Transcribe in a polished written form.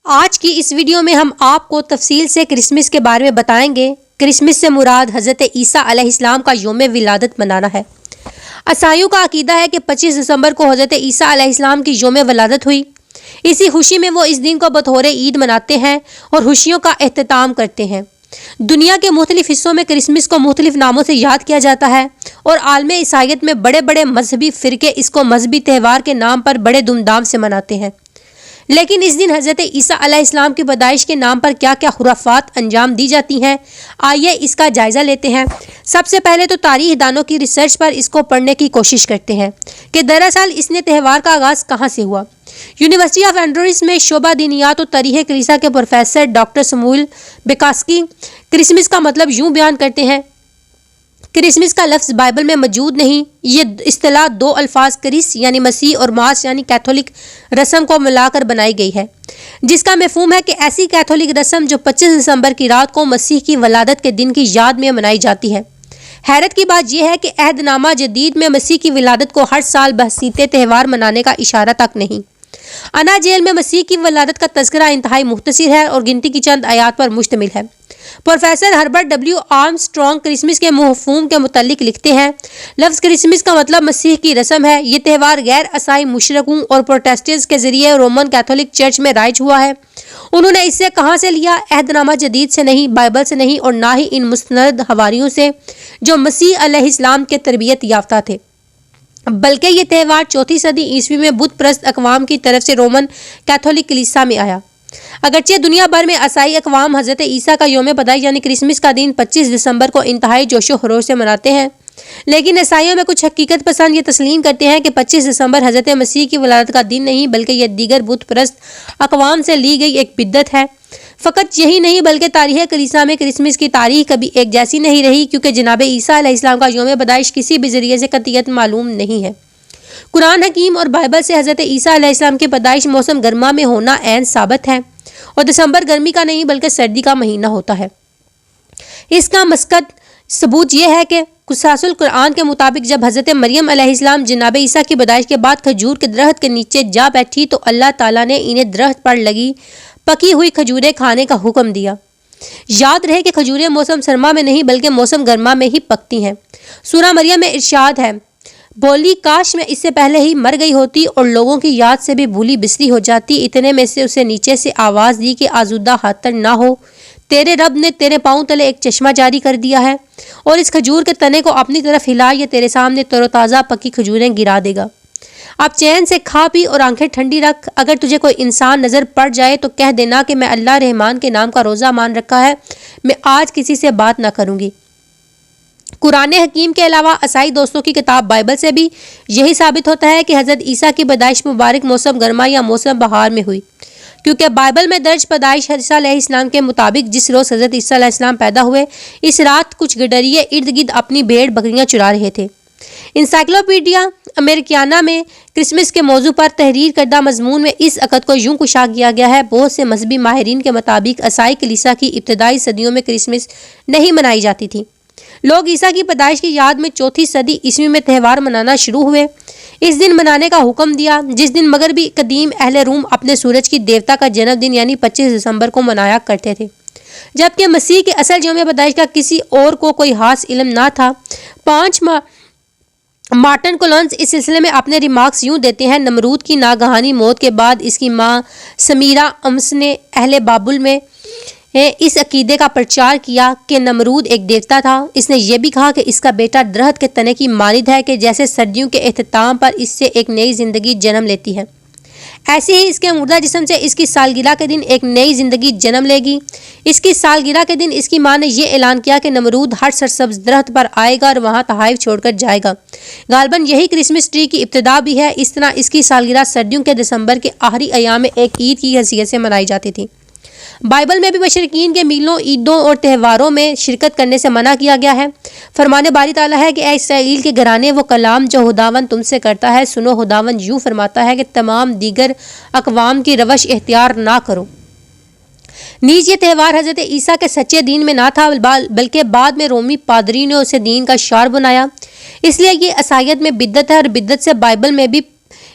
آج کی اس ویڈیو میں ہم آپ کو تفصیل سے کرسمس کے بارے میں بتائیں گے۔ کرسمس سے مراد حضرت عیسیٰ علیہ السلام کا یوم ولادت منانا ہے۔ عیسائیوں کا عقیدہ ہے کہ 25 دسمبر کو حضرت عیسیٰ علیہ السلام کی یوم ولادت ہوئی۔ اسی خوشی میں وہ اس دن کو بطور عید مناتے ہیں اور خوشیوں کا اختتام کرتے ہیں۔ دنیا کے مختلف حصوں میں کرسمس کو مختلف ناموں سے یاد کیا جاتا ہے اور عالم عیسائیت میں بڑے بڑے مذہبی فرقے اس کو مذہبی تہوار کے نام پر بڑے دھوم دھام سے مناتے ہیں۔ لیکن اس دن حضرت عیسیٰ علیہ السلام کی پیدائش کے نام پر کیا کیا خرافات انجام دی جاتی ہیں، آئیے اس کا جائزہ لیتے ہیں۔ سب سے پہلے تو تاریخ دانوں کی ریسرچ پر اس کو پڑھنے کی کوشش کرتے ہیں کہ دراصل اس نے تہوار کا آغاز کہاں سے ہوا۔ یونیورسٹی آف اینڈریوس میں شعبہ دینیات و تاریخ کلیسا کے پروفیسر ڈاکٹر سموئل بیکاسکی کرسمس کا مطلب یوں بیان کرتے ہیں: کرسمس کا لفظ بائبل میں موجود نہیں۔ یہ اصطلاح دو الفاظ کرس یعنی مسیح اور ماس یعنی کیتھولک رسم کو ملا کر بنائی گئی ہے، جس کا مفہوم ہے کہ ایسی کیتھولک رسم جو 25 دسمبر کی رات کو مسیح کی ولادت کے دن کی یاد میں منائی جاتی ہے۔ حیرت کی بات یہ ہے کہ عہد نامہ جدید میں مسیح کی ولادت کو ہر سال بحیثیت تہوار منانے کا اشارہ تک نہیں۔ انا جیل میں مسیح کی ولادت کا تذکرہ انتہائی مختصر ہے اور گنتی کی چند آیات پر مشتمل ہے۔ Professor Herbert W Armstrong Christmas کے مفہوم کے متعلق لکھتے ہیں: لفظ کرسمس کا مطلب مسیح کی رسم ہے۔ یہ تہوار غیر عیسائی مشرقوں اور پروٹسٹنٹس کے ذریعے رومن کیتھولک چرچ میں رائج ہوا ہے۔ انہوں نے اسے کہاں سے لیا؟ عہد نامہ جدید سے نہیں، بائبل سے نہیں اور نہ ہی ان مستند حواریوں سے جو مسیح علیہ السلام کے تربیت یافتہ تھے، بلکہ یہ تہوار 4 صدی عیسوی میں بت پرست اقوام کی طرف سے رومن کیتھولک کلیسا میں آیا۔ اگرچہ دنیا بھر میں عیسائی اقوام حضرت عیسیٰ کا یوم پیدائش یعنی کرسمس کا دن 25 دسمبر کو انتہائی جوش و خروش سے مناتے ہیں، لیکن عیسائیوں میں کچھ حقیقت پسند یہ تسلیم کرتے ہیں کہ 25 دسمبر حضرت مسیح کی ولادت کا دن نہیں، بلکہ یہ دیگر بت پرست اقوام سے لی گئی ایک بدعت ہے۔ فقط یہی نہیں بلکہ تاریخ کلیسا میں کرسمس کی تاریخ کبھی ایک جیسی نہیں رہی، کیونکہ جناب عیسیٰ علیہ السلام کا یوم پیدائش کسی بھی ذریعے سے قطعیت معلوم نہیں ہے۔ قرآن حکیم اور بائبل سے حضرت عیسیٰ علیہ السلام کی پیدائش موسم گرما میں ہونا عین ثابت ہے اور دسمبر گرمی کا نہیں بلکہ سردی کا مہینہ ہوتا ہے۔ اس کا مسکت ثبوت یہ ہے کہ قصاص القرآن کے مطابق جب حضرت مریم علیہ السلام جناب عیسیٰ کی پیدائش کے بعد کھجور کے درخت کے نیچے جا بیٹھی تو اللہ تعالیٰ نے انہیں درخت پر لگی پکی ہوئی کھجوریں کھانے کا حکم دیا۔ یاد رہے کہ کھجوریں موسم سرما میں نہیں بلکہ موسم گرما میں ہی پکتی ہیں۔ سورہ مریم میں ارشاد ہے: بولی کاش میں اس سے پہلے ہی مر گئی ہوتی اور لوگوں کی یاد سے بھی بھولی بسری ہو جاتی۔ اتنے میں سے اسے نیچے سے آواز دی کہ آزودہ خاطر نہ ہو، تیرے رب نے تیرے پاؤں تلے ایک چشمہ جاری کر دیا ہے اور اس کھجور کے تنے کو اپنی طرف ہلا، یہ تیرے سامنے تر و تازہ پکی کھجوریں گرا دے گا۔ اب چین سے کھا پی اور آنکھیں ٹھنڈی رکھ۔ اگر تجھے کوئی انسان نظر پڑ جائے تو کہہ دینا کہ میں اللہ رحمان کے نام کا روزہ مان رکھا ہے، میں آج کسی سے بات نہ کروں گی۔ قرآن حکیم کے علاوہ عیسائی دوستوں کی کتاب بائبل سے بھی یہی ثابت ہوتا ہے کہ حضرت عیسیٰ کی پیدائش مبارک موسم گرما یا موسم بہار میں ہوئی، کیونکہ بائبل میں درج پیدائش عیسیٰ علیہ السلام کے مطابق جس روز حضرت عیسیٰ علیہ السلام پیدا ہوئے، اس رات کچھ گڈریے ارد گرد اپنی بھیڑ بکریاں چرا رہے تھے۔ انسائکلوپیڈیا امریکانہ میں کرسمس کے موضوع پر تحریر کردہ مضمون میں اس عقد کو یوں کشا کیا گیا ہے: بہت سے مذہبی ماہرین کے مطابق عیسائی کلیسا کی ابتدائی صدیوں میں کرسمس نہیں منائی جاتی تھی۔ لوگ عیسیٰ کی پیدائش کی یاد میں 4 صدی عیسوی میں تہوار منانا شروع ہوئے۔ اس دن منانے کا حکم دیا، جس دن مغربی قدیم اہل روم اپنے سورج کی دیوتا کا جنم دن یعنی 25 دسمبر کو منایا کرتے تھے، جبکہ مسیح کے اصل یوم پیدائش کا کسی اور کو کوئی خاص علم نہ تھا۔ مارٹن کولنز اس سلسلے میں اپنے ریمارکس یوں دیتے ہیں: نمرود کی ناگہانی موت کے بعد اس کی ماں سمیرا امس نے اہل بابل میں اس عقیدے کا پرچار کیا کہ نمرود ایک دیوتا تھا۔ اس نے یہ بھی کہا کہ اس کا بیٹا درخت کے تنے کی مانند ہے کہ جیسے سردیوں کے اختتام پر اس سے ایک نئی زندگی جنم لیتی ہے، ایسے ہی اس کے مردہ جسم سے اس کی سالگرہ کے دن ایک نئی زندگی جنم لے گی۔ اس کی سالگرہ کے دن اس کی ماں نے یہ اعلان کیا کہ نمرود ہر سرسبز درخت پر آئے گا اور وہاں تحائف چھوڑ کر جائے گا۔ غالباً یہی کرسمس ٹری کی ابتدا بھی ہے۔ اس طرح اس کی سالگرہ سردیوں کے دسمبر کے آخری ایام میں ایک عید کی حیثیت سے منائی جاتی تھی۔ بائبل میں بھی مشرقین کے میلوں، عیدوں اور تہواروں میں شرکت کرنے سے منع کیا گیا ہے۔ فرمان باری تعالیٰ ہے کہ اے اسرائیل کے گھرانے، وہ کلام جو خداوند تم سے کرتا ہے سنو۔ خداوند یوں فرماتا ہے کہ تمام دیگر اقوام کی روش اختیار نہ کرو۔ نیز یہ تہوار حضرت عیسیٰ کے سچے دین میں نہ تھا، بلکہ بعد میں رومی پادری نے اسے دین کا شعار بنایا۔ اس لیے یہ عیسائیت میں بدعت ہے اور بدعت سے بائبل میں بھی